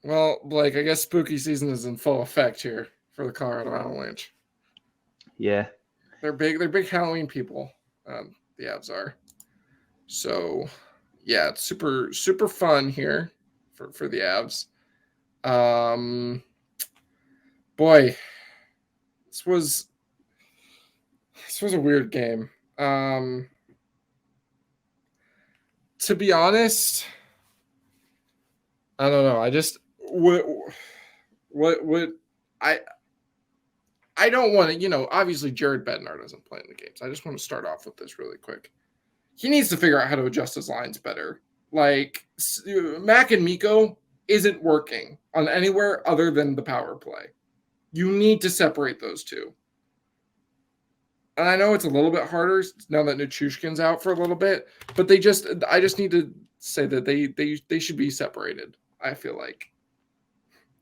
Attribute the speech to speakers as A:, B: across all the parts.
A: Well, Blake, I guess spooky season is in full effect here for the Colorado Avalanche.
B: Yeah.
A: They're big. They're big Halloween people. The Avs are. So, yeah, it's super fun here for the Avs. Um, boy, this was this was a weird game. Um, to be honest, I don't know. I just what I I don't want to. Obviously Jared Bednar doesn't play in the games. I just want to start off with this really quick. He needs to figure out how to adjust his lines better. Like Mac and Miko isn't working on anywhere other than the power play. You need to separate those two. And I know it's a little bit harder now that Nichushkin's out for a little bit, but I just need to say that they should be separated. I feel like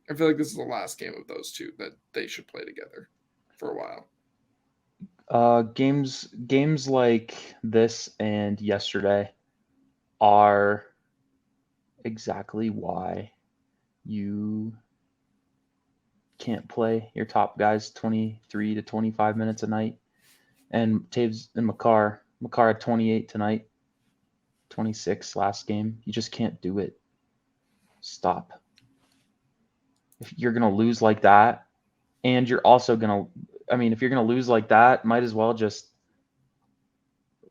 A: this is the last game of those two that they should play together for a while.
B: Games like this and yesterday are exactly why you can't play your top guys 23 to 25 minutes a night. And Taves and Makar had 28 tonight, 26 last game. You just can't do it. Stop. If you're going to lose like that, and you're also going to, if you're going to lose like that, might as well just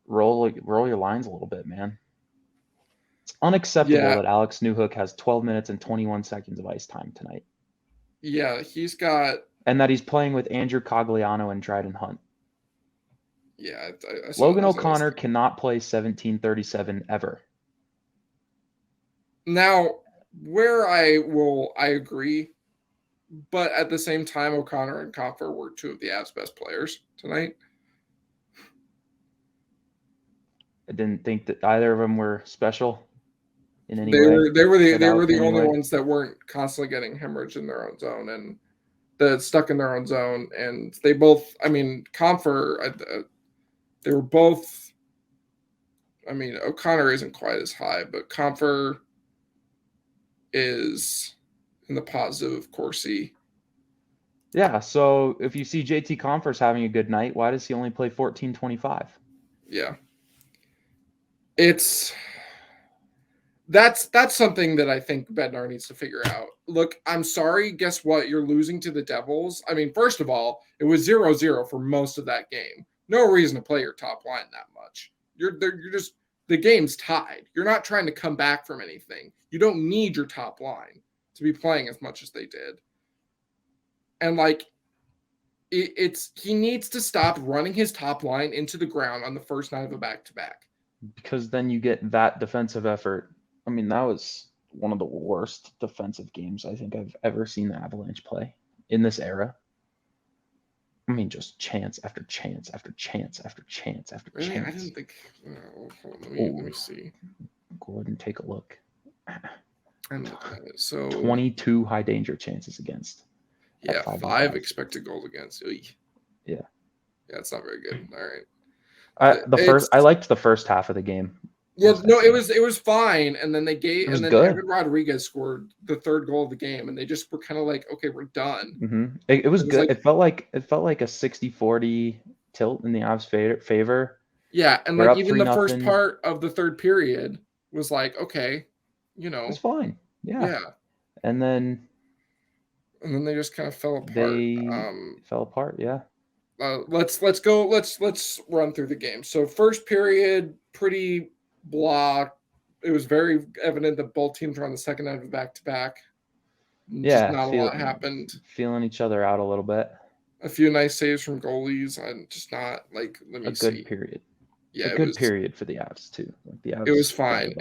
B: roll your lines a little bit, man. It's unacceptable
A: Yeah,
B: that Alex Newhook has 12 minutes and 21 seconds of ice time tonight.
A: yeah, he's got.
B: And that he's playing with Andrew Cogliano and Dryden Hunt.
A: Yeah, I saw
B: Logan
A: those.
B: O'Connor cannot play 1737 ever.
A: Now, I agree, but at the same time, O'Connor and Coffer were two of the Avs' best players tonight.
B: I didn't think that either of them were special in any
A: They
B: way.
A: were they were the
B: Stood
A: they were
B: out
A: the
B: in any
A: only
B: way.
A: ones that weren't constantly getting hemorrhage in their own zone and that stuck in their own zone. And they both, Comfer, they were both. O'Connor isn't quite as high, but Comfer is in the positive Corsi.
B: Yeah, so if you see JT Compher's having a good night, why does he only play 14-25?
A: Yeah. It's that's something that I think Bednar needs to figure out. Look, I'm sorry. Guess what? You're losing to the Devils. First of all, it was 0-0 for most of that game. No reason to play your top line that much. You're just the game's tied. You're not trying to come back from anything. You don't need your top line to be playing as much as they did. And he needs to stop running his top line into the ground on the first night of a back-to-back.
B: Because then you get that defensive effort. That was one of the worst defensive games I think I've ever seen the Avalanche play in this era. Just chance after chance after chance after chance after
A: Really,
B: chance.
A: I didn't think. Hold on, let me see.
B: Go ahead and take a look.
A: I'm looking at it. So
B: 22 high danger chances against.
A: Yeah, 5 expected goals against. Oy.
B: Yeah.
A: Yeah, it's not very good. All right.
B: I liked the first half of the game.
A: Yeah, no, it was fine, and then
B: good.
A: Evan Rodriguez scored the third goal of the game, and they just were kind of like, okay, we're done.
B: Mm-hmm. It was good. Like, it felt like a 60-40 tilt in the Avs' favor.
A: Yeah, and even the first part of the third period was like, okay,
B: it was fine. Yeah. And then
A: they just kind of fell apart.
B: Fell apart. Yeah.
A: Let's run through the game. So first period, pretty blah. It was very evident that both teams were on the second end of a back-to-back.
B: Yeah,
A: just not a lot happened.
B: Feeling each other out a little bit.
A: A few nice saves from goalies, and just not like. Let me see.
B: A good period.
A: Yeah,
B: a good period for the Avs too. Like the Avs.
A: It was fine.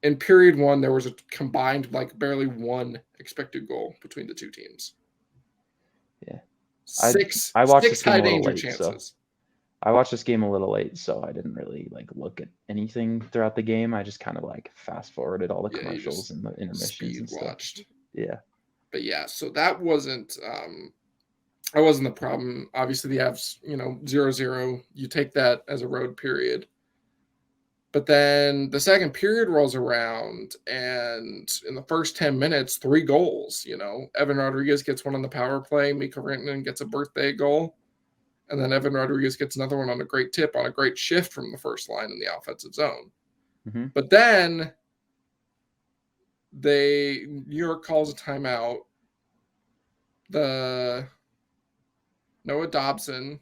A: In period one, there was a combined barely one expected goal between the two teams.
B: Yeah.
A: I watched
B: this game
A: high
B: a little
A: danger
B: late,
A: chances.
B: So I watched this game a little late, so I didn't really look at anything throughout the game. I just kind of fast forwarded all the commercials and the intermissions and stuff.
A: Watched.
B: Yeah.
A: But yeah, so that wasn't the problem. Obviously the Avs, 0-0, you take that as a road period. But then the second period rolls around, and in the first 10 minutes, 3 goals. Evan Rodriguez gets one on the power play. Mika Rantanen gets a birthday goal. And then Evan Rodriguez gets another one on a great tip, on a great shift from the first line in the offensive zone.
B: Mm-hmm.
A: But then New York calls a timeout. The Noah Dobson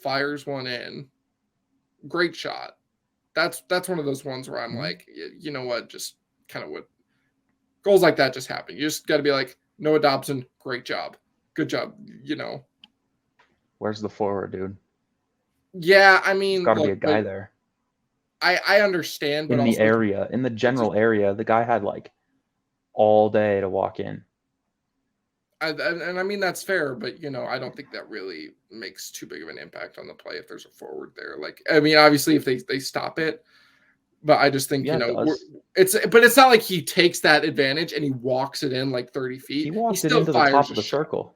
A: fires one in. Great shot. That's one of those ones where I'm like, you know what, just kind of what goals like that just happen. You just got to be like, Noah Dobson, great job, good job.
B: Where's the forward, dude?
A: Yeah, I
B: There's
A: mean,
B: got to be a guy there
A: I understand, but
B: in the
A: also
B: area, in the general area. The guy had like all day to walk in.
A: And I mean that's fair, but I don't think that really makes too big of an impact on the play if there's a forward there. Like, I mean, obviously if they stop it, but I just think
B: Yeah,
A: it's not like he takes that advantage and he walks it in like 30 feet.
B: He walked it
A: still
B: into the
A: fires
B: top of
A: a
B: the
A: shot.
B: circle.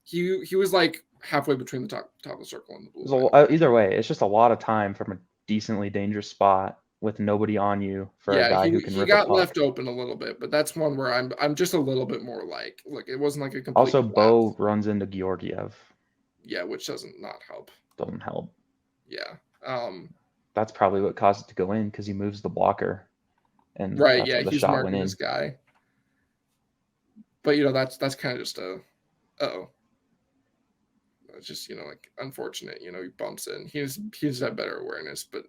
A: He was like halfway between the top of the circle and the blue line.
B: Either way, it's just a lot of time from a decently dangerous spot with nobody on you for a guy who can
A: he
B: rip a
A: got
B: puck.
A: left open a little bit, but that's one where I'm just a little bit more like, look, it wasn't like a complete
B: Also,
A: collapse.
B: Bleau runs into Georgiev.
A: Yeah, which doesn't not help.
B: Doesn't help.
A: Yeah.
B: That's probably what caused it to go in, because he moves the blocker, and
A: right.
B: that's where the
A: He's
B: shot went
A: marking
B: in.
A: this guy. But that's kind of just it's just like unfortunate. He bumps in. He's had better awareness, but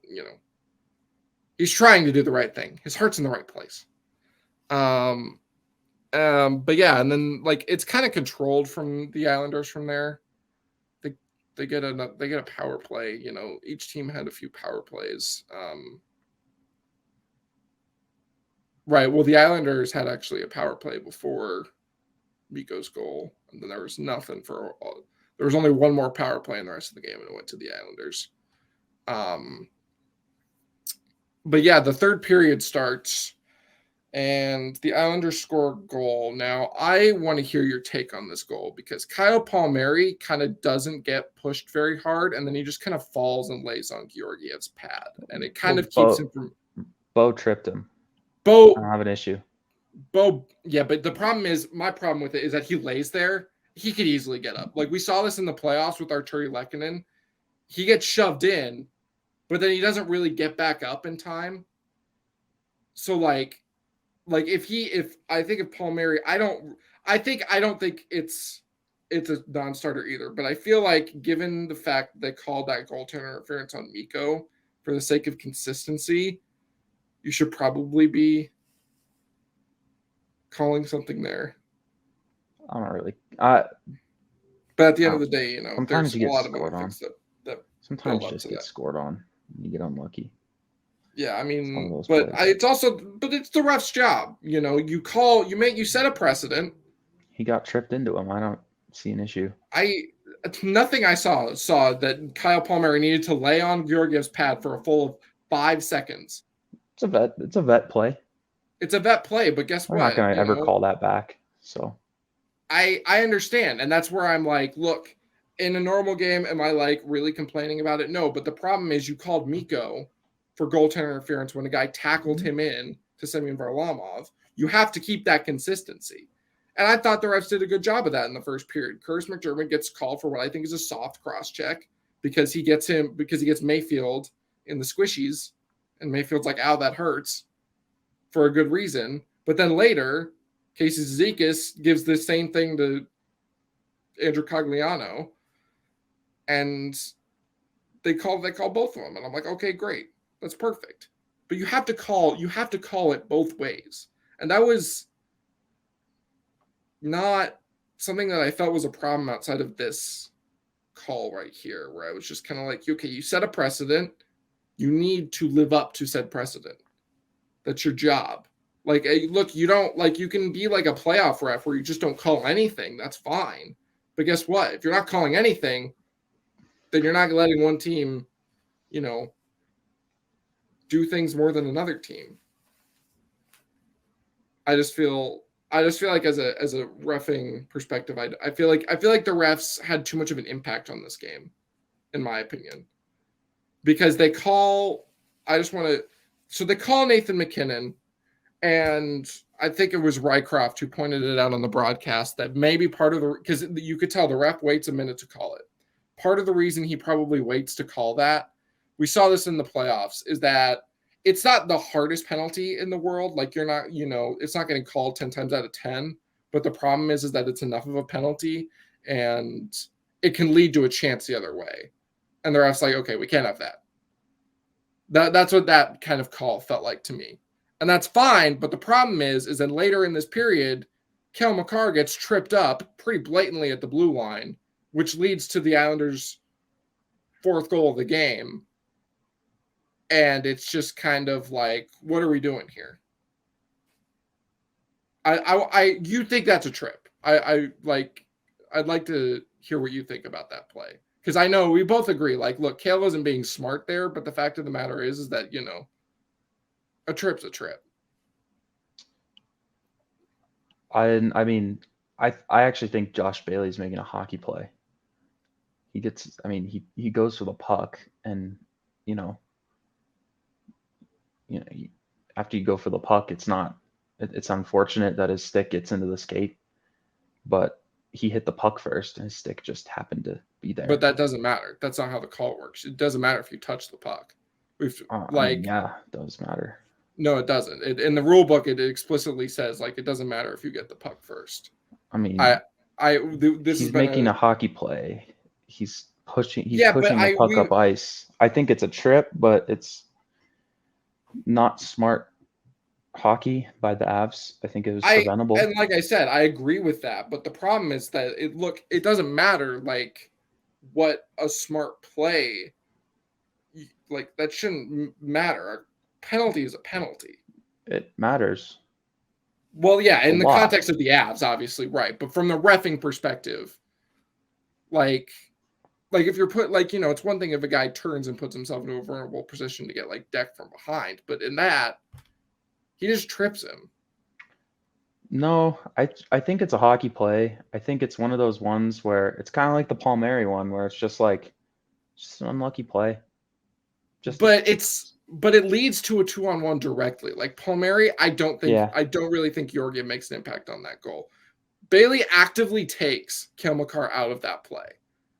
A: he's trying to do the right thing. His heart's in the right place. But yeah, and then like it's kind of controlled from the Islanders from there. They get a power play. Each team had a few power plays. Right. Well, the Islanders had actually a power play before Mikko's goal, and then there was nothing for. There was only one more power play in the rest of the game, and it went to the Islanders. But yeah, the third period starts, and the Islanders score a goal. Now, I want to hear your take on this goal, because Kyle Palmieri kind of doesn't get pushed very hard, and then he just kind of falls and lays on Georgiev's pad, and it kind of keeps him from.
B: Bo tripped him. I don't have an issue.
A: Yeah, but the problem is, my problem with it is that he lays there. He could easily get up. Like we saw this in the playoffs with Arturi Lehkonen. He gets shoved in, but then he doesn't really get back up in time. So like if Palmieri, I don't think it's a non-starter either. But I feel like, given the fact that they called that goaltender interference on Mikko, for the sake of consistency, you should probably be calling something there.
B: I don't really.
A: But at the end of the day,
B: sometimes
A: there's
B: you get
A: a lot of
B: scored
A: other
B: on.
A: things that
B: Sometimes you just get scored on. You get unlucky.
A: Yeah, I mean, it's the ref's job. You set a precedent.
B: He got tripped into him. I don't see an issue.
A: Nothing I saw that Kyle Palmieri needed to lay on Georgiev's pad for a full of 5 seconds.
B: It's a vet play.
A: It's a vet play, but guess what?
B: We're not going to ever call that back. So
A: I understand, and that's where I'm like, look, in a normal game, am I like really complaining about it? No, but the problem is you called Mikko for goaltender interference when a guy tackled him in to Semyon Varlamov. You have to keep that consistency. And I thought the refs did a good job of that in the first period. Curtis McDermott gets called for what I think is a soft cross check because he gets Mayfield in the squishies, and Mayfield's like, ow, that hurts, for a good reason. But then later, Casey Zizekas gives the same thing to Andrew Cogliano, and they call both of them, and I'm like, okay, great, that's perfect. But you have to call it both ways, and that was not something that I felt was a problem outside of this call right here, where I was just kind of like, okay, you set a precedent, you need to live up to said precedent. That's your job. Like, look, you don't you can be like a playoff ref where you just don't call anything. That's fine. But guess what? If you're not calling anything, then you're not letting one team, do things more than another team. I just feel like as a reffing perspective, I feel like the refs had too much of an impact on this game, in my opinion, because they call I just want to. So they call Nathan McKinnon, and I think it was Rycroft who pointed it out on the broadcast that maybe part of the, because you could tell the ref waits a minute to call it. Part of the reason he probably waits to call that, we saw this in the playoffs, is that it's not the hardest penalty in the world. Like you're not, it's not getting called 10 times out of 10. But the problem is that it's enough of a penalty and it can lead to a chance the other way. And the ref's like, okay, we can't have that. That's what that kind of call felt like to me. And that's fine, but the problem is that later in this period, Cale Makar gets tripped up pretty blatantly at the blue line, which leads to the Islanders' fourth goal of the game. And it's just kind of like, what are we doing here? You think that's a trip? I'd like to hear what you think about that play, because I know we both agree. Like, look, Cale wasn't being smart there, but the fact of the matter is that a trip's a trip.
B: I mean, I actually think Josh Bailey's making a hockey play. He goes for the puck, and after you go for the puck, it's unfortunate that his stick gets into the skate, but he hit the puck first, and his stick just happened to be there.
A: But that doesn't matter. That's not how the call works. It doesn't matter if you touch the puck.
B: Yeah, it does matter.
A: No, it doesn't. In the rule book, it explicitly says like it doesn't matter if you get the puck first.
B: I mean,
A: he's
B: making a hockey play. He's pushing
A: but
B: the puck up ice. I think it's a trip, but it's not smart hockey by the Avs. I think it was preventable.
A: And like I said, I agree with that. But the problem is that it doesn't matter like what a smart play, like that shouldn't matter. A penalty is a penalty.
B: It matters.
A: Well, yeah, in the context of the Avs, obviously, right. But from the reffing perspective, like if you're it's one thing if a guy turns and puts himself into a vulnerable position to get like decked from behind, but in that, he just trips him.
B: No, I think it's a hockey play. I think it's one of those ones where it's kind of like the Palmieri one, where it's just an unlucky play.
A: But it leads to a 2-on-1 directly. Like Palmieri, I don't really think Georgiev makes an impact on that goal. Bailey actively takes Cale Makar out of that play,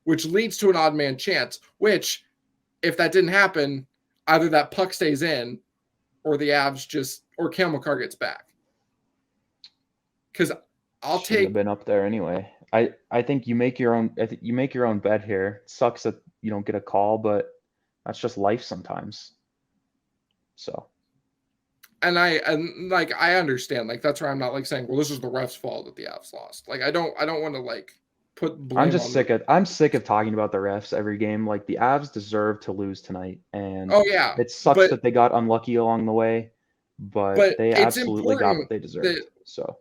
A: which leads to an odd man chance, which, if that didn't happen, either that puck stays in or the Avs or Cale Makar gets back. Because
B: Shouldn't have been up there anyway. I think you make your own bet here. It sucks that you don't get a call, but that's just life sometimes. So.
A: And I understand. Like, that's why I'm not like saying, well, this is the ref's fault that the Avs lost. Like, I don't want to like put blame.
B: I'm sick of talking about the refs every game. Like, the Avs deserve to lose tonight, and it sucks that they got unlucky along the way, but they absolutely got what they deserved. So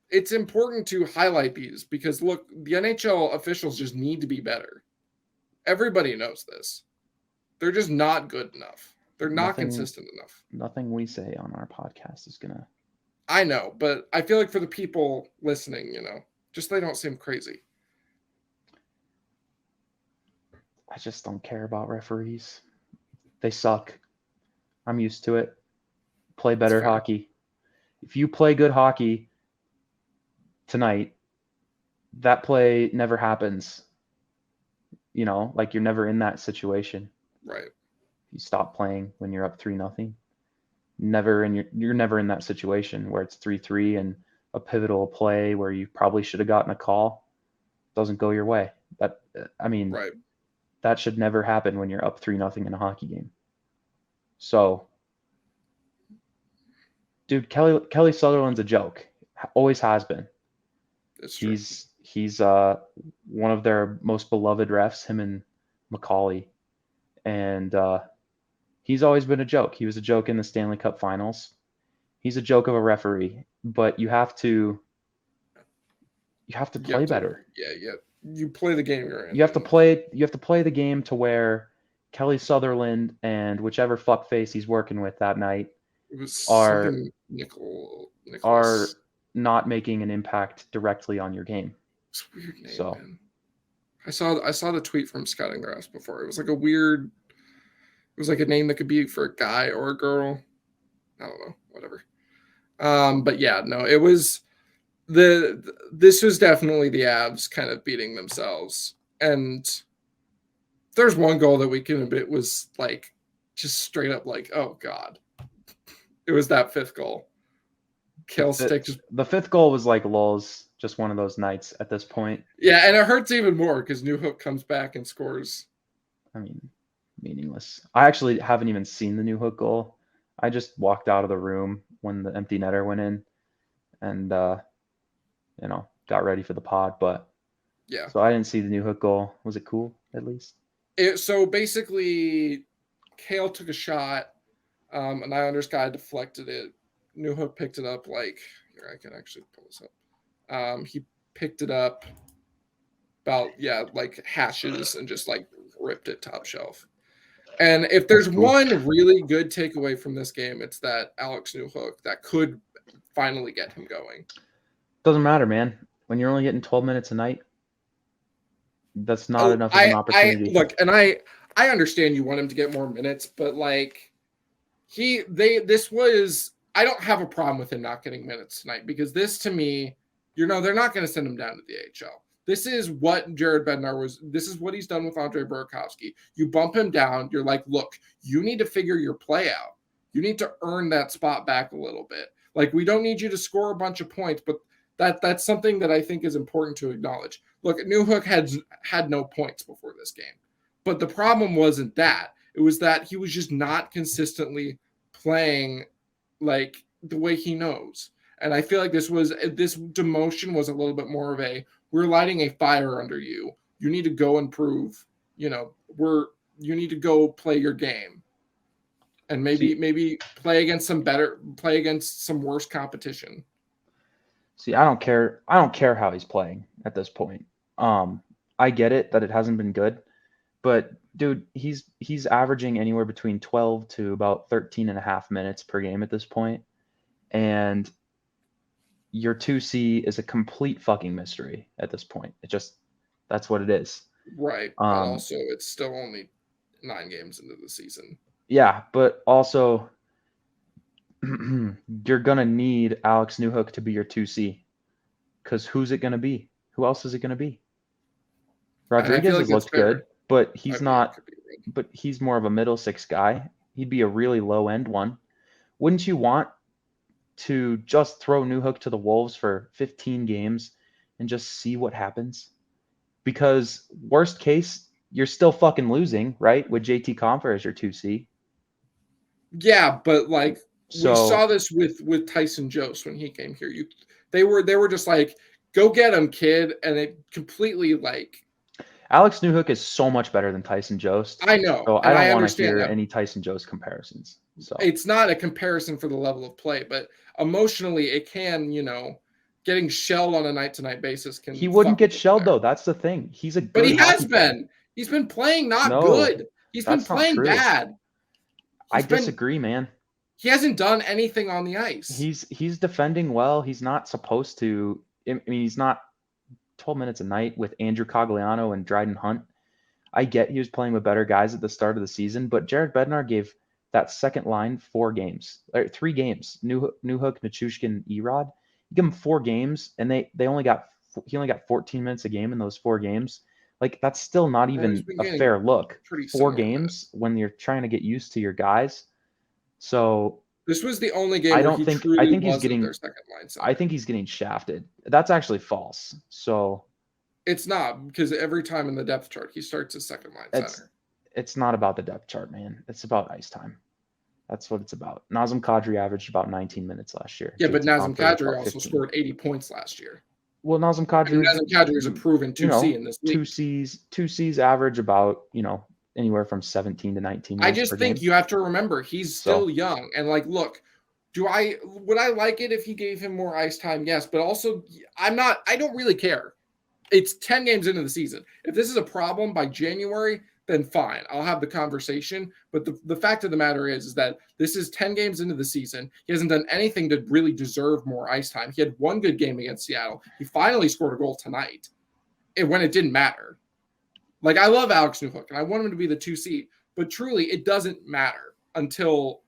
A: it's important to highlight these because look, the NHL officials just need to be better. Everybody knows this. They're just not good enough. They're not consistent enough.
B: Nothing we say on our podcast is gonna.
A: I know, but I feel like for the people listening, just they don't seem crazy.
B: I just don't care about referees. They suck. I'm used to it. Play better hockey. If you play good hockey tonight, that play never happens. Like you're never in that situation.
A: Right.
B: You stop playing when you're up 3-0. You're never in that situation where it's 3-3 and a pivotal play where you probably should have gotten a call doesn't go your way.
A: Right.
B: That should never happen when you're up 3-0 in a hockey game. So, dude, Kelly Sutherland's a joke. Always has been.
A: It's true.
B: He's one of their most beloved refs, him and McCauley, and he's always been a joke. He was a joke in the Stanley Cup Finals. He's a joke of a referee, but you have to play better.
A: Yeah. You play the game you're in.
B: You have to play the game to where Kelly Sutherland and whichever fuckface he's working with that night are not making an impact directly on your game.
A: It's a weird name, man. I saw the tweet from Scouting the Refs before. It was like a weird. It was like a name that could be for a guy or a girl. I don't know, whatever. But yeah, no, it was this was definitely the Avs kind of beating themselves. And there's one goal that we can admit was like just straight up like, oh God. It was that fifth goal. Kale stick just
B: The fifth goal was like lulz, just one of those nights at this point.
A: yeah, and it hurts even more because Newhook comes back and scores.
B: I mean, meaningless. I actually haven't even seen the Newhook goal. I just walked out of the room when the empty netter went in, and got ready for the pod. But
A: Yeah.
B: so I didn't see the Newhook goal. Was it cool at least?
A: So basically, Kale took a shot, and Islanders guy deflected it. Newhook picked it up like here. I can actually pull this up. He picked it up about like hashes and just like ripped it top shelf. And if there's one really good takeaway from this game, it's that Alex Newhook that could finally get him going.
B: Doesn't matter, man. When you're only getting 12 minutes a night, that's not enough of an opportunity.
A: Look, and I understand you want him to get more minutes, but like I don't have a problem with him not getting minutes tonight because this to me, they're not going to send him down to the AHL. This is what Jared Bednar was. This is what he's done with Andre Burakovsky. You bump him down. You're like, look, you need to figure your play out. You need to earn that spot back a little bit. Like, we don't need you to score a bunch of points, but that's something that I think is important to acknowledge. Look, Newhook had no points before this game, but the problem wasn't that. It was that he was just not consistently playing like the way he knows. And I feel like this demotion was a little bit more of we're lighting a fire under you. You need to go and prove, you need to go play your game. And maybe play against some worse competition.
B: See, I don't care how he's playing at this point. I get it that it hasn't been good, but dude, he's averaging anywhere between 12 to about 13 and a half minutes per game at this point. And your 2C is a complete fucking mystery at this point. That's what it is.
A: Right. But also it's still only 9 games into the season.
B: Yeah, but also you're going to need Alex Newhook to be your 2C. Because who's it going to be? Who else is it going to be? Rodriguez has looked good, but he's not. But he's more of a middle six guy. He'd be a really low end one. Wouldn't you want to just throw Newhook to the Wolves for 15 games and just see what happens? Because worst case, you're still fucking losing, right? With JT Compher as your 2C.
A: Yeah, but like we saw this with Tyson Jost when he came here. They were just like, go get him, kid, and it completely like.
B: Alex Newhook is so much better than Tyson Jost.
A: I know.
B: So I don't want to hear any Tyson Jost comparisons. So
A: it's not a comparison for the level of play, but emotionally, it can, getting shelled on a night-to-night basis can.
B: He wouldn't get shelled though. That's the thing. He's a good.
A: But he has been. He's been playing good. He's been playing bad.
B: I disagree, man.
A: He hasn't done anything on the ice.
B: He's defending well. He's not supposed to. I mean, he's not 12 minutes a night with Andrew Cogliano and Dryden Hunt. I get he was playing with better guys at the start of the season, but Jared Bednar gave that second line 4 games, or 3 games. Newhook, Nichushkin, Erod. He gave him 4 games, and he only got 14 minutes a game in those 4 games. Like, that's still not even a fair look. 4 games when you're trying to get used to your guys. So
A: this was the only game I think he's getting their second line center.
B: I think he's getting shafted. That's actually false. So
A: it's not, because every time in the depth chart he starts as second line center.
B: It's not about the depth chart, man. It's about ice time. That's what it's about. Nazem Kadri averaged about 19 minutes last year.
A: Yeah, but Nazem Kadri also scored 80 points last year.
B: Well, Nazem Kadri
A: is a proven 2C in this league.
B: 2Cs average about, anywhere from 17 to 19 minutes.
A: I just think you have to remember he's still young. And like, look, would I like it if he gave him more ice time? Yes, but also I don't really care. It's 10 games into the season. If this is a problem by January, then fine. I'll have the conversation. But the fact of the matter is that this is 10 games into the season. He hasn't done anything to really deserve more ice time. He had 1 good game against Seattle. He finally scored a goal tonight when it didn't matter. Like, I love Alex Newhook, and I want him to be the 2C. but truly it doesn't matter until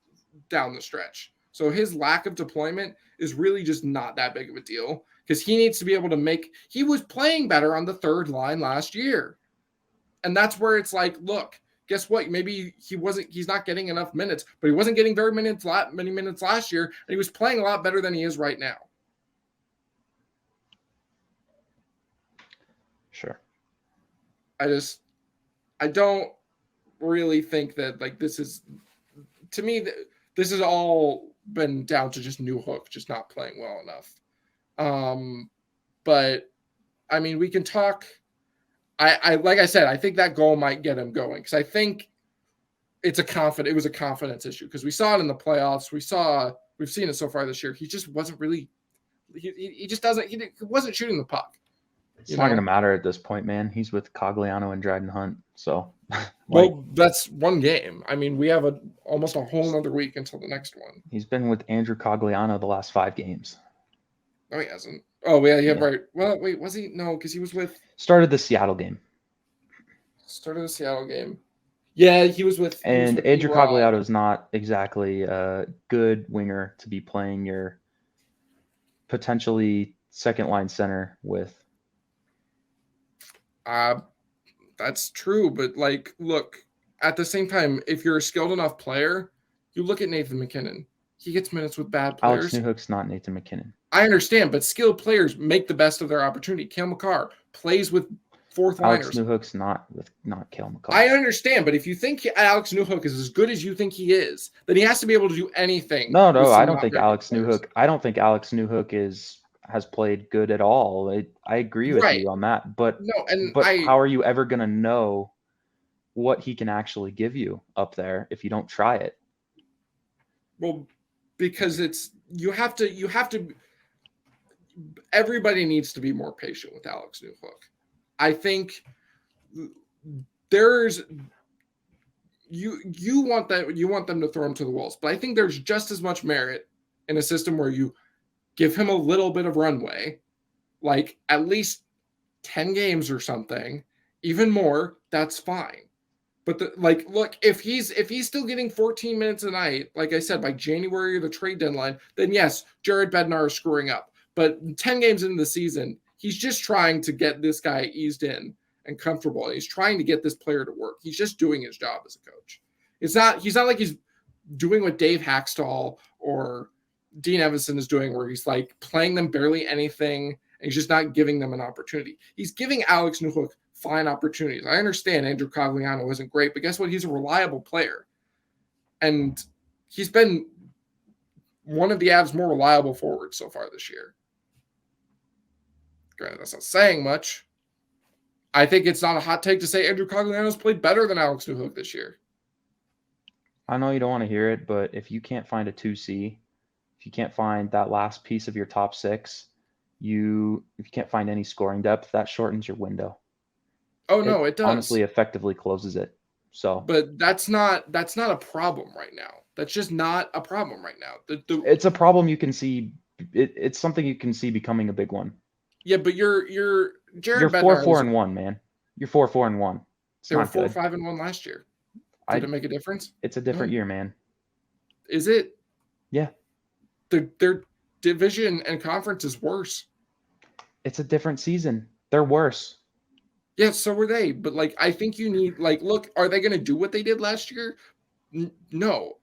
A: down the stretch. So his lack of deployment is really just not that big of a deal because he needs to be able to he was playing better on the third line last year. And that's where it's like, look, guess what? Maybe he's not getting enough minutes, but he wasn't getting many minutes last year, and he was playing a lot better than he is right now.
B: Sure.
A: I don't really think that like this is, to me, this has all been down to just Newhook just not playing well enough. But I mean, we can talk. I like I said, I think that goal might get him going because I think it was a confidence issue because we saw it in the playoffs. We've seen it so far this year. He just wasn't really. He just doesn't. He wasn't shooting the puck.
B: It's not going to matter at this point, man. He's with Cogliano and Dryden Hunt, so.
A: Well, that's one game. I mean, we have almost a whole other week until the next one.
B: He's been with Andrew Cogliano the last 5 games.
A: No, he hasn't. Oh, yeah, right. Well, wait, was he? No, because he was with.
B: Started the Seattle game.
A: Yeah, he was with.
B: And Andrew Cogliano is not exactly a good winger to be playing your potentially second line center with.
A: That's true, but like, look, at the same time, if you're a skilled enough player, you look at Nathan MacKinnon. He gets minutes with bad players.
B: Alex Newhook's not Nathan MacKinnon.
A: I understand, but skilled players make the best of their opportunity. Cale Makar plays with fourth liners.
B: Alex Newhook's not Cale Makar.
A: I understand, but if you think Alex Newhook is as good as you think he is, then he has to be able to do anything.
B: No, I don't think Alex Newhook. I don't think Alex Newhook has played good at all. I agree with you on that, but how are you ever going to know what he can actually give you up there if you don't try it?
A: Well, because you have to. Everybody needs to be more patient with Alex Newhook. I think you want them to throw him to the wolves, but I think there's just as much merit in a system where you give him a little bit of runway, like at least 10 games or something, even more, that's fine. But look, if he's still getting 14 minutes a night, like I said, by January or the trade deadline, then yes, Jared Bednar is screwing up. But 10 games into the season, he's just trying to get this guy eased in and comfortable. He's trying to get this player to work. He's just doing his job as a coach. He's not like he's doing what Dave Haxtell or Dean Evason is doing, where he's like playing them barely anything and he's just not giving them an opportunity. He's giving Alex Newhook fine opportunities. I understand Andrew Cogliano isn't great, but guess what? He's a reliable player. And he's been one of the Avs' more reliable forwards so far this year. Granted, that's not saying much. I think it's not a hot take to say Andrew Cogliano's played better than Alex Newhook this year.
B: I know you don't want to hear it, but if you can't find a 2C, if you can't find that last piece of your top 6, if you can't find any scoring depth, that shortens your window.
A: Oh, no, it does.
B: Honestly, effectively closes it. So,
A: but that's not a problem right now. That's just not a problem right now.
B: It's a problem you can see. It's something you can see becoming a big one.
A: Yeah, but you're Jared Bednar.
B: You're 4-4-1, man. You're 4-4-1.
A: They were 4-5-1 last year. Did it make a difference?
B: It's a different year, man.
A: Is it?
B: Yeah.
A: Their division and conference is worse.
B: It's a different season. They're worse.
A: Yeah, so were they. But like, I think you need look. Are they going to do what they did last year? No.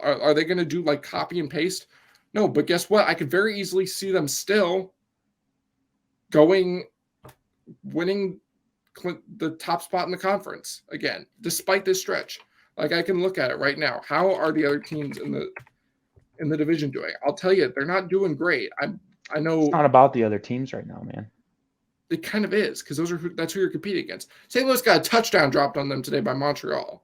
A: Are they going to do like copy and paste? No. But guess what? I could very easily see them still winning the top spot in the conference again, despite this stretch. Like, I can look at it right now. How are the other teams in the division doing? I'll tell you, they're not doing great. I know
B: it's not about the other teams right now, man.
A: It kind of is, because that's who you're competing against. St. Louis got a touchdown dropped on them today by Montreal.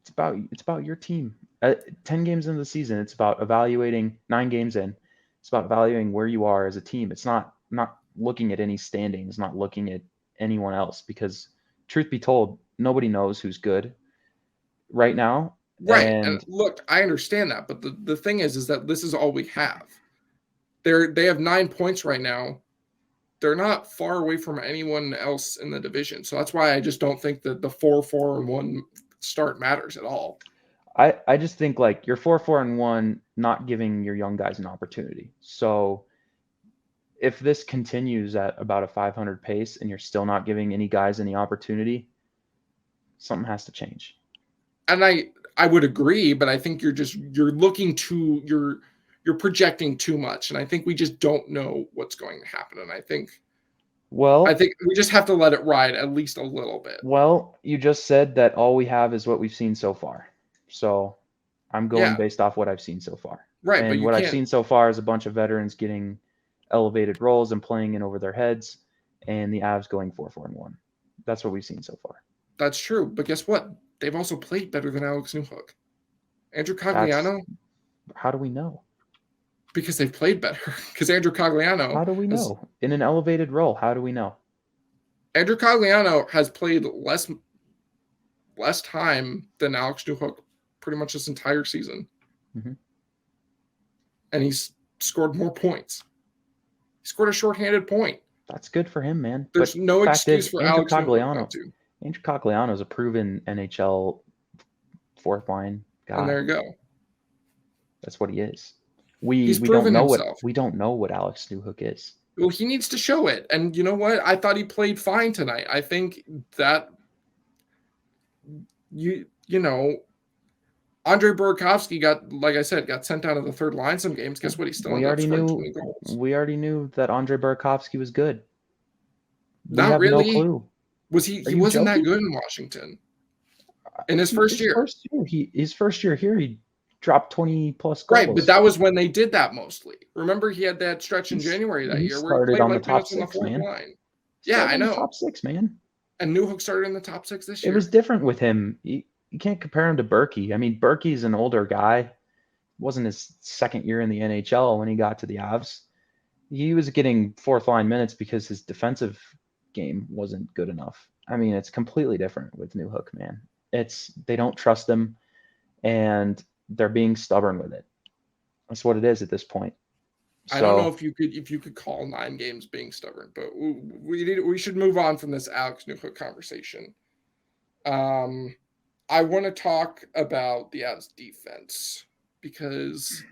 B: It's about your team. 10 games into the season, it's about evaluating 9 games in. It's about evaluating where you are as a team. It's not looking at any standings, not looking at anyone else, because truth be told, nobody knows who's good right now.
A: Right. And look, I understand that, but the thing is that this is all we have. They have 9 points right now. They're not far away from anyone else in the division. So that's why I just don't think that the 4-4-1 start matters at all.
B: I just think like you're 4-4-1, not giving your young guys an opportunity. So if this continues at about a 500 pace and you're still not giving any guys any opportunity, something has to change.
A: And I would agree, but I think you're projecting too much, and I think we just don't know what's going to happen. And I think we just have to let it ride at least a little bit.
B: Well, you just said that all we have is what we've seen so far. So I'm going based off what I've seen so far.
A: Right,
B: and
A: but
B: what I've seen so far is a bunch of veterans getting elevated roles and playing in over their heads, and the Avs going 4-4-1. That's what we've seen so far.
A: That's true, but guess what? They've also played better than Alex Newhook. Andrew Cogliano.
B: How do we know?
A: Because they've played better. Because Andrew Cogliano.
B: How do we know? In an elevated role, how do we know?
A: Andrew Cogliano has played less time than Alex Newhook pretty much this entire season.
B: Mm-hmm.
A: And he's scored more points. He scored a shorthanded point.
B: That's good for him, man.
A: There's no excuse for Alex Cogliano.
B: Andrew Cogliano is a proven NHL fourth line guy.
A: And there you go.
B: That's what he is. We don't know what Alex Newhook is.
A: Well, he needs to show it. And you know what? I thought he played fine tonight. I think that you know, Andre Burakovsky got sent out of the third line some games. Guess what? He's still
B: we already knew that Andre Burakovsky was good.
A: Not really.
B: No clue.
A: Was he wasn't that good in Washington. In his first year.
B: His first year here, he dropped 20 plus goals.
A: Right, but that was when they did that mostly. Remember, he had that stretch in January that year where he played
B: on the top six, man.
A: Yeah, I know.
B: Top six, man.
A: And Newhook started in the top six this year.
B: It was different with him. You can't compare him to Berkey. I mean, Berkey's an older guy. It wasn't his second year in the NHL when he got to the Avs. He was getting fourth line minutes because his defensive game wasn't good enough. I mean, it's completely different with Newhook, man. They don't trust him, and they're being stubborn with it. That's what it is at this point.
A: I don't know if you could call 9 games being stubborn, but we should move on from this Alex Newhook conversation. I want to talk about the Avs defense because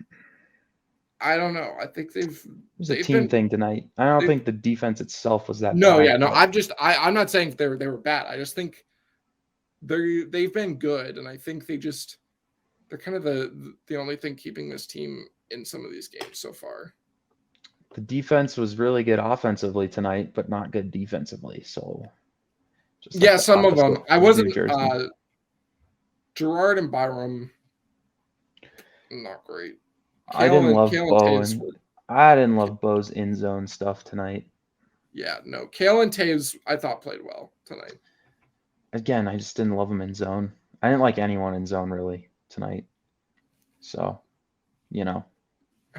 A: I don't know. I think it was
B: a team thing tonight. I don't think the defense itself was that
A: bad. I'm not saying they were bad. I just think they've been good, and I think they're kind of the only thing keeping this team in some of these games so far.
B: The defense was really good offensively tonight, but not good defensively. So,
A: some of them. I wasn't. Gerard and Byram, not great.
B: I didn't love Beau. I didn't love Beau's in zone stuff tonight.
A: Yeah, no. Cale and Taves, I thought played well tonight.
B: Again, I just didn't love them in zone. I didn't like anyone in zone really tonight. So,
A: I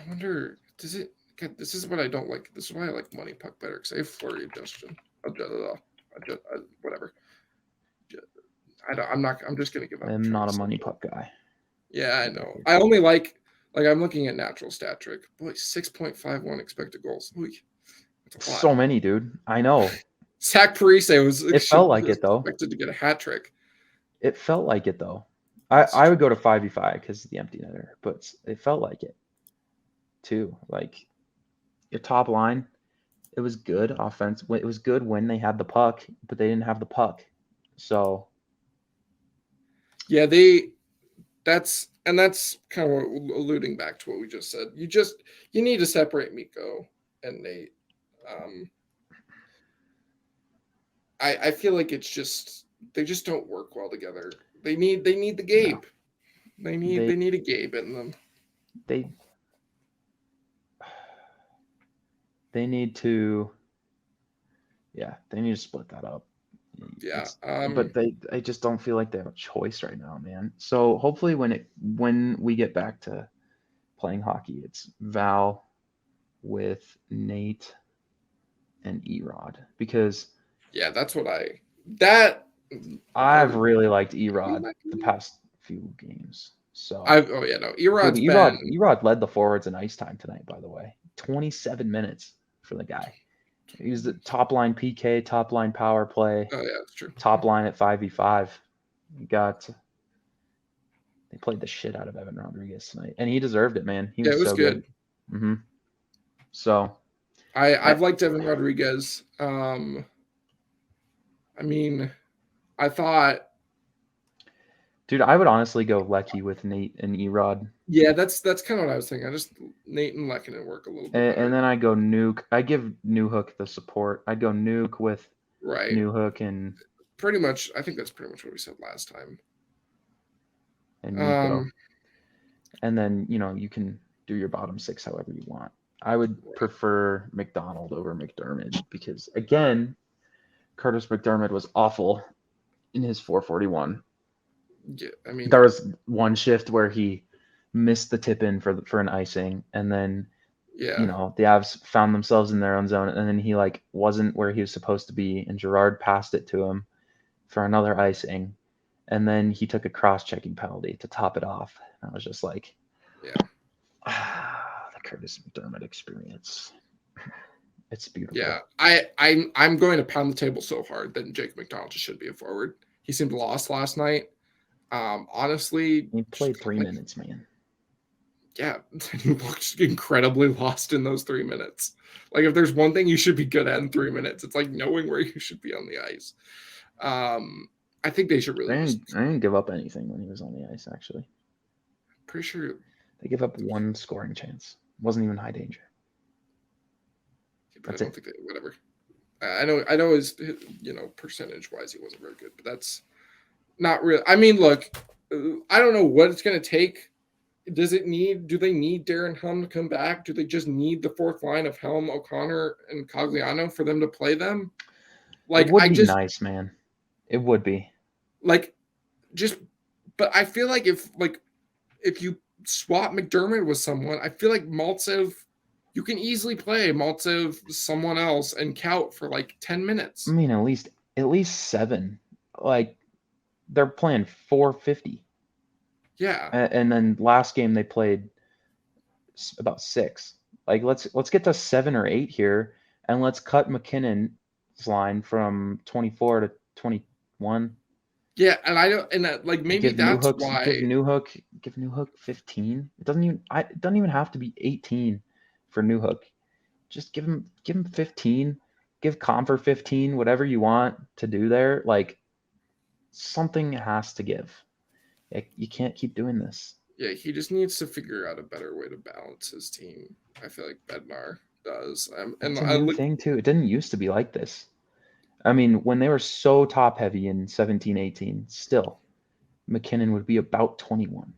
A: wonder, this is what I don't like. This is why I like Money Puck better, because I have Flurry adjustment. Whatever. I'm just going to give up.
B: I'm not a Money Puck guy.
A: Yeah, I know. I only like I'm looking at natural stat trick. Boy, 6.51 expected goals.
B: So many, dude. I know.
A: Zach Parise
B: it felt like it, though.
A: Expected to get a hat trick.
B: It felt like it, though. I would go to 5v5 because of the empty netter, but it felt like it, too. Like, your top line, it was good offense. It was good when they had the puck, but they didn't have the puck. So,
A: yeah, that's kind of alluding back to what we just said. You need to separate Mikko and Nate. I feel like they just don't work well together. They need the Gabe. No. They need a Gabe in them.
B: They need to split that up.
A: Yeah.
B: But I just don't feel like they have a choice right now, man. So hopefully when we get back to playing hockey, it's Val with Nate and Erod, because I've really liked Erod the past few games. So Erod led the forwards in ice time tonight, by the way. 27 minutes for the guy. He was the top line PK, top line power play.
A: Oh yeah, that's true.
B: Top line at 5v5. He got They played the shit out of Evan Rodriguez tonight, and he deserved it, man. He
A: Yeah,
B: was
A: it was
B: so
A: good.
B: good. So
A: I've liked Evan Rodriguez. I mean, I thought,
B: dude, I would honestly go Lecky with Nate and Erod.
A: yeah, that's kind of what I was thinking. I just Nate and Lehkonen work a little bit better.
B: And then I go Nuke. I give Newhook the support. I'd go Nuke with
A: Right.
B: Newhook and
A: Pretty much, I think that's pretty much what we said last time.
B: Nico. And then, you can do your bottom six however you want. I would prefer McDonald over McDermott because, again, Curtis McDermott was awful in his 441.
A: Yeah, I mean,
B: there was one shift where he missed the tip in for an icing, and then
A: yeah,
B: the Avs found themselves in their own zone, and then he wasn't where he was supposed to be, and Gerard passed it to him for another icing, and then he took a cross-checking penalty to top it off. And I was just like,
A: yeah,
B: the Curtis McDermott experience. It's beautiful.
A: yeah. I'm going to pound the table so hard that Jake McDonald just should be a forward. He seemed lost last night. Honestly,
B: he played 3 minutes, man.
A: Yeah, he looked incredibly lost in those 3 minutes. Like, if there's one thing you should be good at in 3 minutes, it's like knowing where you should be on the ice. I think they should really.
B: I didn't give up anything when he was on the ice. Actually,
A: pretty sure
B: they give up one scoring chance. It wasn't even high danger.
A: But I don't think whatever. I know his percentage wise he wasn't very good, but that's not real. I mean, look, I don't know what it's going to take. Do they need Darren Helm to come back? Do they just need the fourth line of Helm, O'Connor, and Cogliano for them to play them? Like,
B: it would be nice, man. It would be.
A: But I feel like if you swap McDermott with someone, I feel like Maltsev, you can easily play Maltsev someone else and count for 10 minutes.
B: I mean, at least 7. Like, they're playing 450.
A: Yeah.
B: And then last game they played about 6. Like, let's get to 7 or 8 here, and let's cut McKinnon's line from 24 to 21.
A: Yeah, and I don't, and maybe that's why
B: give Newhook 15. It doesn't even have to be 18 for Newhook. Just give him 15. Give Comfer 15. Whatever you want to do there, something has to give. You can't keep doing this.
A: Yeah, he just needs to figure out a better way to balance his team. I feel like Bednar does.
B: It's a new thing too. It didn't used to be like this. I mean, when they were so top heavy in 17-18, still, McKinnon would be about 21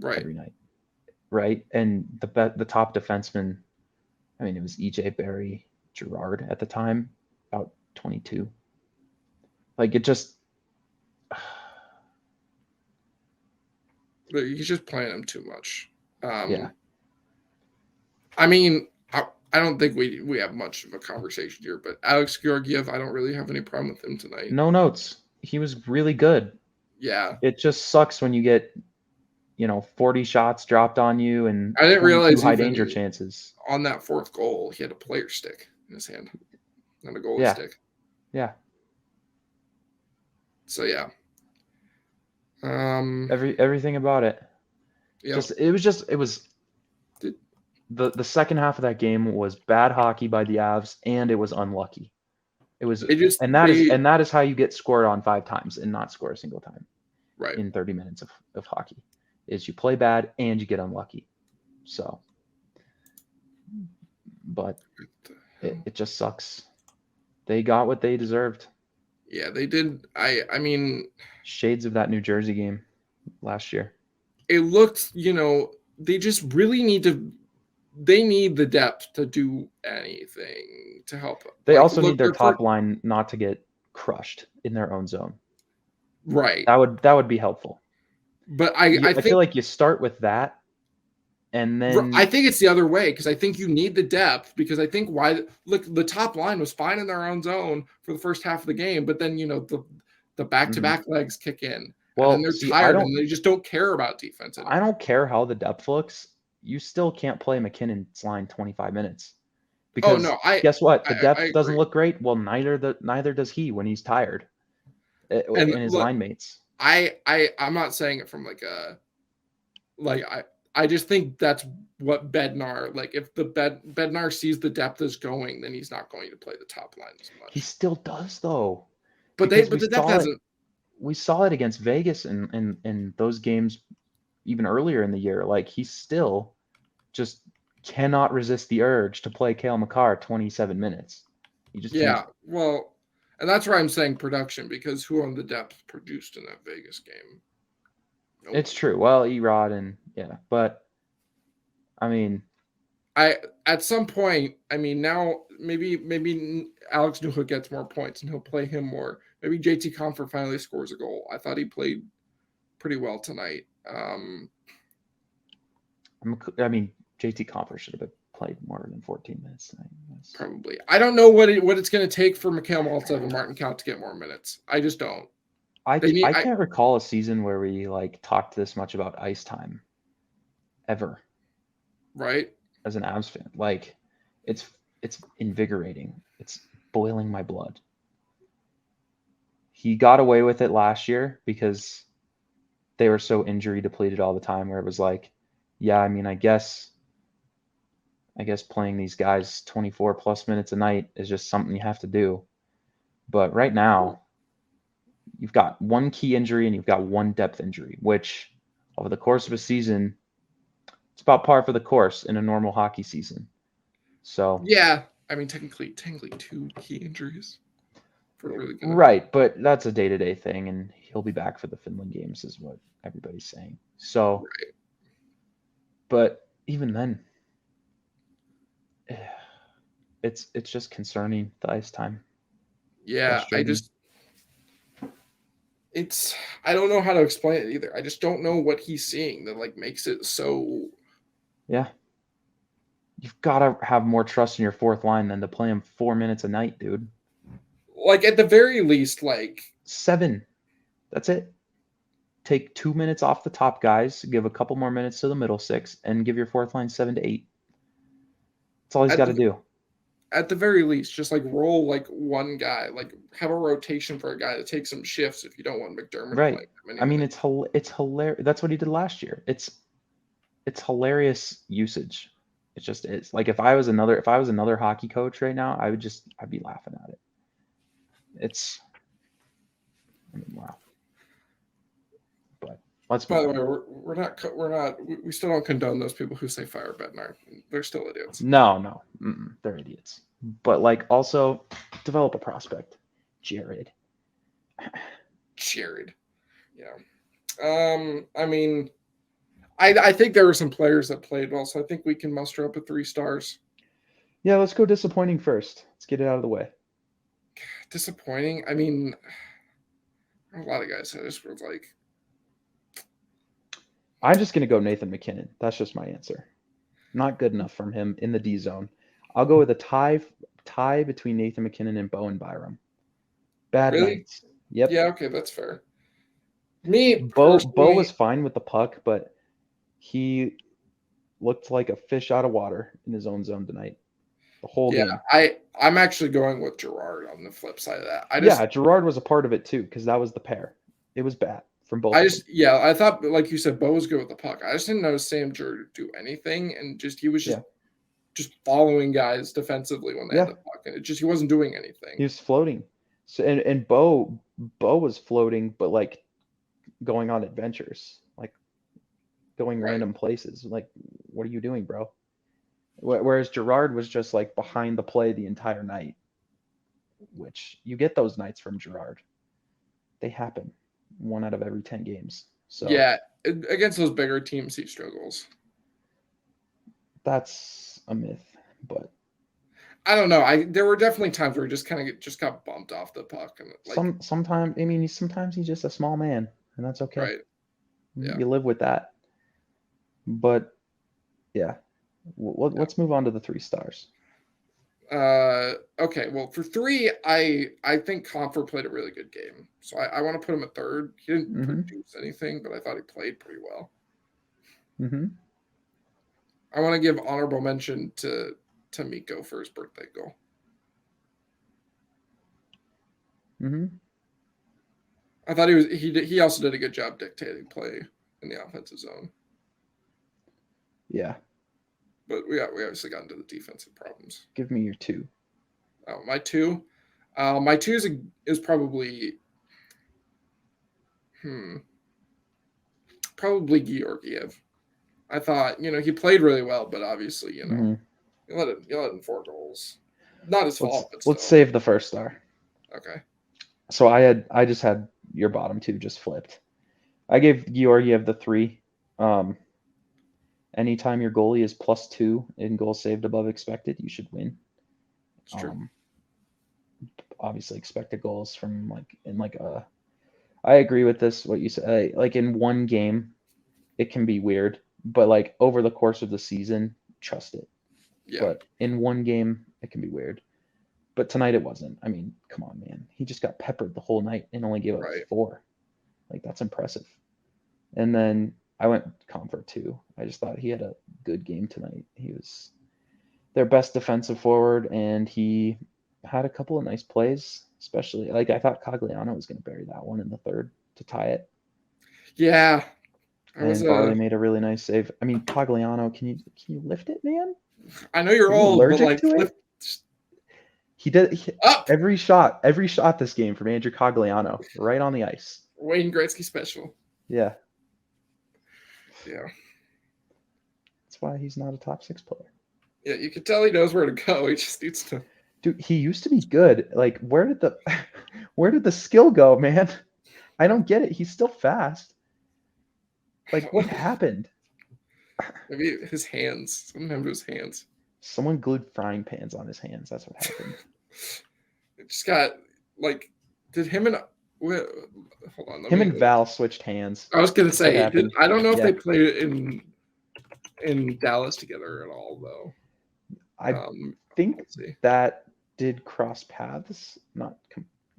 B: every night, right? And the top defenseman, I mean, it was EJ Barry, Gerard at the time, about 22. It just.
A: He's just playing him too much.
B: Yeah.
A: I mean, I don't think we have much of a conversation here, but Alex Georgiev, I don't really have any problem with him tonight.
B: No notes. He was really good.
A: Yeah.
B: It just sucks when you get, 40 shots dropped on you and
A: I didn't realize
B: high danger chances.
A: On that fourth goal, he had a player stick in his hand, not a goalie stick.
B: Yeah.
A: So yeah.
B: Everything about it.
A: Yeah.
B: It was the second half of that game was bad hockey by the Avs, and it was unlucky. That is how you get scored on 5 times and not score a single time.
A: Right.
B: In 30 minutes of hockey, is you play bad and you get unlucky. So, but it just sucks. They got what they deserved.
A: Yeah, they did. I mean,
B: shades of that New Jersey game last year.
A: It looked, they just really need the depth to do anything to help.
B: They also need their top line not to get crushed in their own zone.
A: Right.
B: That would be helpful.
A: But I
B: feel like you start with that. And then
A: I think it's the other way, because I think you need the depth, because I think the top line was fine in their own zone for the first half of the game, but then the back-to-back legs kick in. Well, and then they're tired and they just don't care about defense anymore.
B: I don't care how the depth looks. You still can't play McKinnon's line 25 minutes. Because guess what? The depth doesn't look great. Well, neither does he when he's tired. And his line mates.
A: I'm not saying it from like a like I just think that's what Bednar like. If the Bednar sees the depth is going, then he's not going to play the top line as
B: He
A: much.
B: still does though,
A: But
B: because
A: the depth hasn't.
B: we saw it against Vegas in those games even earlier in the year. Like he still just cannot resist the urge to play Cale Makar 27 minutes. He just
A: Yeah,
B: can't.
A: well, and that's why I'm saying production because who on the depth produced in that Vegas game? No
B: It's
A: one.
B: true. Well, Erod and yeah, but I mean,
A: I at some point, I mean, now maybe Alex Newhook gets more points and he'll play him more. Maybe JT Comfort finally scores a goal. I thought he played pretty well tonight.
B: I mean, JT Compher should have been played more than 14 minutes tonight.
A: Probably. I don't know what it's going to take for Mikhail Maltsev and Martin Kaut to get more minutes. I just don't. They need.
B: I can't recall a season where we like talked this much about ice time ever
A: Right.
B: as an Avs fan. Like, it's invigorating. It's boiling my blood. He got away with it last year because they were so injury depleted all the time. Where it was like, yeah, I mean, I guess playing these guys 24 plus minutes a night is just something you have to do. But right now, you've got one key injury and you've got one depth injury, which over the course of a season, it's about par for the course in a normal hockey season. So
A: Yeah, I mean, technically, two key injuries. For really gonna.
B: right, but that's a day-to-day thing, and he'll be back for the Finland games, is what everybody's saying. So,
A: Right.
B: but even then, it's just concerning the ice time.
A: Yeah,
B: Frustrating.
A: it's I don't know how to explain it either. I just don't know what he's seeing that like makes it so.
B: Yeah, you've got to have more trust in your fourth line than to play him 4 minutes a night, dude.
A: Like at the very least, like
B: 7. That's it. Take 2 minutes off the top guys, give a couple more minutes to the middle six, and give your fourth line 7 to 8. That's all he's
A: at
B: got to
A: the
B: do.
A: at the very least, just like roll like one guy, like have a rotation for a guy to take some shifts if you don't want McDermott
B: Right.
A: playing that many
B: I mean,
A: minutes.
B: it's hilarious. That's what he did last year. It's hilarious usage. It just is. Like if I was another hockey coach right now, I'd be laughing at it. It's I mean, wow. But let's
A: By
B: move
A: the
B: on.
A: way, we still don't condone those people who say fire Bednar. They're still idiots.
B: No. They're idiots. But like also develop a prospect, Jared.
A: Jared. Yeah. I mean, I think there were some players that played well, so I think we can muster up a 3 stars.
B: Yeah, let's go disappointing first. Let's get it out of the way.
A: Disappointing. I mean, a lot of guys I just was like,
B: I'm just gonna go Nathan McKinnon. That's just my answer. Not good enough from him in the D zone. I'll go with a tie between Nathan McKinnon and Bowen Byram. Bad
A: really?
B: nights. Yep.
A: Yeah, okay, that's fair. Me
B: Bo
A: personally,
B: was fine with the puck, but he looked like a fish out of water in his own zone tonight. The whole
A: yeah,
B: game.
A: I'm actually going with Gerard on the flip side of that.
B: Yeah, Gerard was a part of it too, because that was the pair. It was bad from both of them.
A: Yeah, I thought like you said, Bo was good with the puck. I just didn't notice Sam Gerard do anything, and he was
B: Yeah.
A: just following guys defensively when they had
B: Yeah.
A: the puck, and he wasn't doing
B: He
A: anything.
B: was floating. So and Bo was floating, but like going on adventures, like going
A: Right.
B: random places. Like, what are you doing, bro? Whereas Gerard was just like behind the play the entire night, which you get those nights from Gerard. They happen 1 out of every 10 games. So
A: Yeah, against those bigger teams, he struggles.
B: that's a myth, but
A: I don't know. There were definitely times where he just kind of just got bumped off the puck and like
B: sometimes I mean sometimes he's just a small man, and that's okay.
A: right. Yeah.
B: You live with that. But yeah, let's move on to the 3 stars.
A: Okay. Well, for 3, I think Comfort played a really good game, so I want to put him at 3rd. He didn't
B: Mm-hmm.
A: produce anything, but I thought he played pretty well.
B: Mm-hmm.
A: I want to give honorable mention to Miko for his birthday goal.
B: Mm-hmm.
A: I thought he also did a good job dictating play in the offensive zone.
B: Yeah.
A: But we obviously got into the defensive problems.
B: Give me your 2.
A: Oh, my 2? My 2 is probably probably Georgiev. I thought, he played really well, but obviously,
B: Mm-hmm.
A: you let in 4 goals. Not his fault, but still.
B: Let's save the first star.
A: Okay.
B: So I just had your bottom 2 just flipped. I gave Georgiev the 3. Anytime your goalie is +2 in goals saved above expected, you should win.
A: It's true.
B: Obviously, expected goals from I agree with this. What you said, like in one game, it can be weird, but like over the course of the season, trust it.
A: Yeah.
B: But in one game, it can be weird. But tonight it wasn't. I mean, come on, man. He just got peppered the whole night and only gave up 4. Like, that's impressive. And then I went Comfort too. I just thought he had a good game tonight. He was their best defensive forward, and he had a couple of nice plays, especially like I thought Cogliano was going to bury that one in the third to tie it.
A: Yeah.
B: And Barley made a really nice save. I mean, Cogliano, can you lift it, man?
A: I know you're old, but like
B: he did every shot this game from Andrew Cogliano right on the ice.
A: Wayne Gretzky special.
B: Yeah.
A: Yeah.
B: That's why he's not a top 6 player.
A: Yeah, you can tell he knows where to go. He just needs to.
B: Dude, he used to be good. Like, where did the skill go, man? I don't get it. He's still fast. Like, what happened?
A: Maybe his hands. Something happened to his hands.
B: Someone glued frying pans on his hands. That's what happened.
A: It just got like. Did him and hold on?
B: Him and Val switched hands.
A: I was gonna say. I don't know if they played in Dallas together at all, though.
B: I think that did cross paths. Not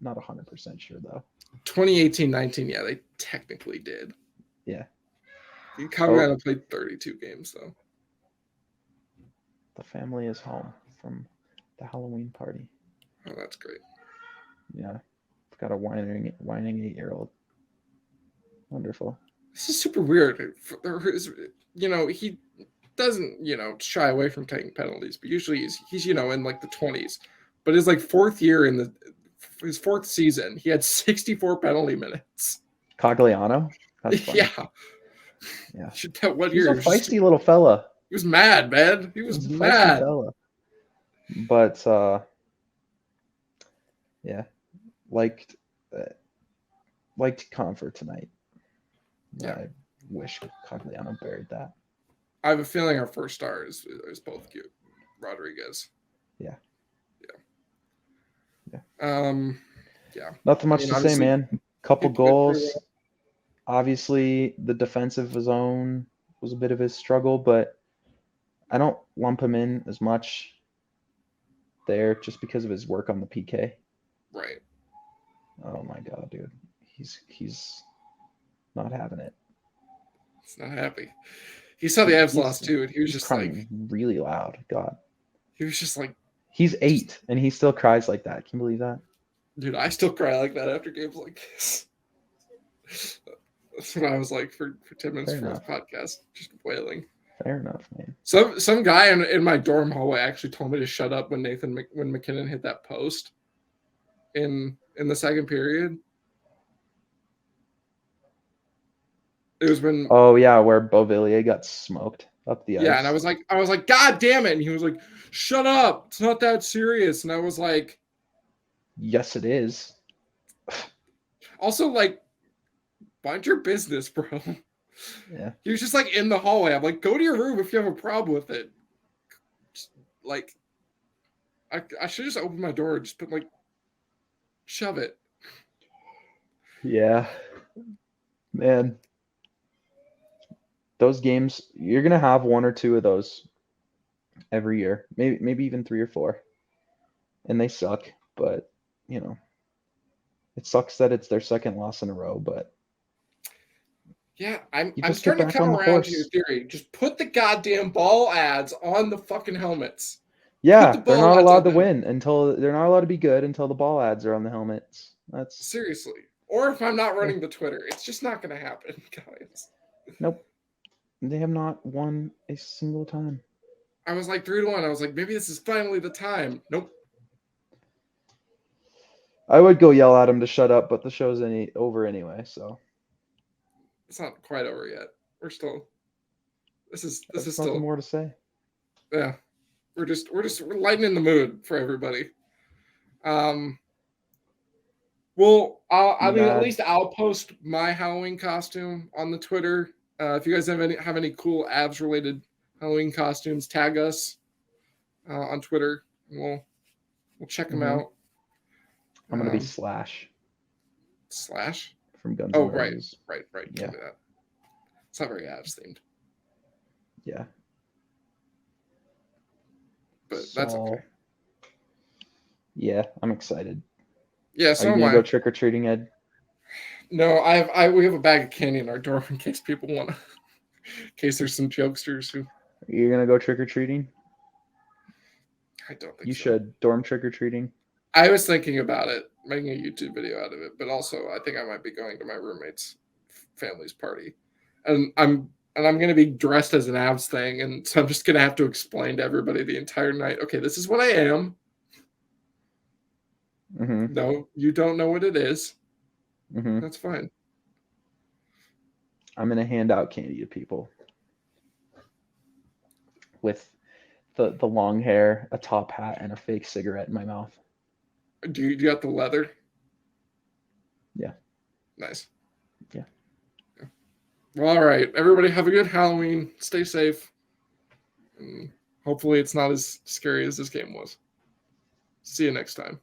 B: 100% sure though.
A: 2018-19, yeah, they technically did.
B: Yeah.
A: Colorado played 32 games though.
B: The family is home from the Halloween party.
A: Oh, that's great.
B: Yeah. I've got a whining 8-year-old. Wonderful.
A: This is super weird. He doesn't, shy away from taking penalties, but usually he's in like the 20s. But his like 4th year his 4th season, he had 64 penalty minutes.
B: Cogliano? That's funny.
A: Yeah. What year?
B: He's a feisty little fella.
A: He was mad, man. He was mad.
B: Fella. But yeah, liked Comfort tonight. Yeah. I wish Cogliano buried that.
A: I have a feeling our first star is both cute. Rodriguez.
B: Yeah.
A: Yeah.
B: Nothing much to say, man. Couple goals. Obviously, the defensive zone was a bit of his struggle, but I don't lump him in as much there just because of his work on the PK.
A: Right.
B: Oh my God, dude. He's not having it.
A: He's not happy. He saw the Avs lost too, and he was just
B: crying really loud. God.
A: He was just like.
B: He's 8, and he still cries like that. Can you believe that?
A: Dude, I still cry like that after games like this. That's what I was like for 10 minutes for this podcast, just wailing.
B: Fair enough, man.
A: Some guy in my dorm hallway actually told me to shut up when McKinnon hit that post in the second period. It was when.
B: Oh yeah, where Beauvillier got smoked up the ice.
A: Yeah, and I was like, God damn it! And he was like, shut up! It's not that serious. And I was like,
B: yes, it is.
A: Also, like, mind your business, bro.
B: Yeah.
A: He was just like in the hallway. I'm like, go to your room if you have a problem with it. Just, like, I should just open my door and just put like, shove it.
B: Yeah, man. Those games, you're gonna have 1 or 2 of those every year, maybe even 3 or 4, and they suck. But it sucks that it's their second loss in a row. But
A: yeah, I'm starting to come around to your theory. Just put the goddamn ball ads on the fucking helmets.
B: Yeah, they're not allowed to win they're not allowed to be good until the ball ads are on the helmets. That's
A: seriously. Or if I'm not running the Twitter, it's just not going to happen, guys.
B: Nope. They have not won a single time.
A: I was like 3-1. I was like, maybe this is finally the time. Nope.
B: I would go yell at him to shut up, but the show's over anyway, so
A: It's not quite over yet. We're still. This is
B: nothing
A: still.
B: more to say.
A: Yeah, we're lightening the mood for everybody. Well, I mean, at least I'll post my Halloween costume on the Twitter. If you guys have any cool Avs related Halloween costumes, tag us on Twitter, and we'll check them out.
B: I'm gonna be Slash.
A: Slash
B: from Guns
A: N'
B: Roses.
A: Right.
B: Yeah.
A: Tell me that. It's not very Avs themed.
B: Yeah.
A: But that's okay.
B: Yeah, I'm excited.
A: Yeah, so
B: are you gonna go trick or treating, Ed?
A: No, we have a bag of candy in our door in case people want to. In case there's some jokesters who.
B: You're gonna go trick or treating?
A: I don't think
B: you
A: so.
B: should dorm trick or treating.
A: I was thinking about it, making a YouTube video out of it, but also I think I might be going to my roommate's family's party, and I'm going to be dressed as an Avs thing, and so I'm just going to have to explain to everybody the entire night. Okay, this is what I am.
B: Mm-hmm.
A: No, you don't know what it is.
B: Mm-hmm.
A: That's fine.
B: I'm going to hand out candy to people with the long hair, a top hat, and a fake cigarette in my mouth.
A: Do you got the leather?
B: Yeah.
A: Nice.
B: Yeah.
A: Well, all right. Everybody have a good Halloween. Stay safe. And hopefully it's not as scary as this game was. See you next time.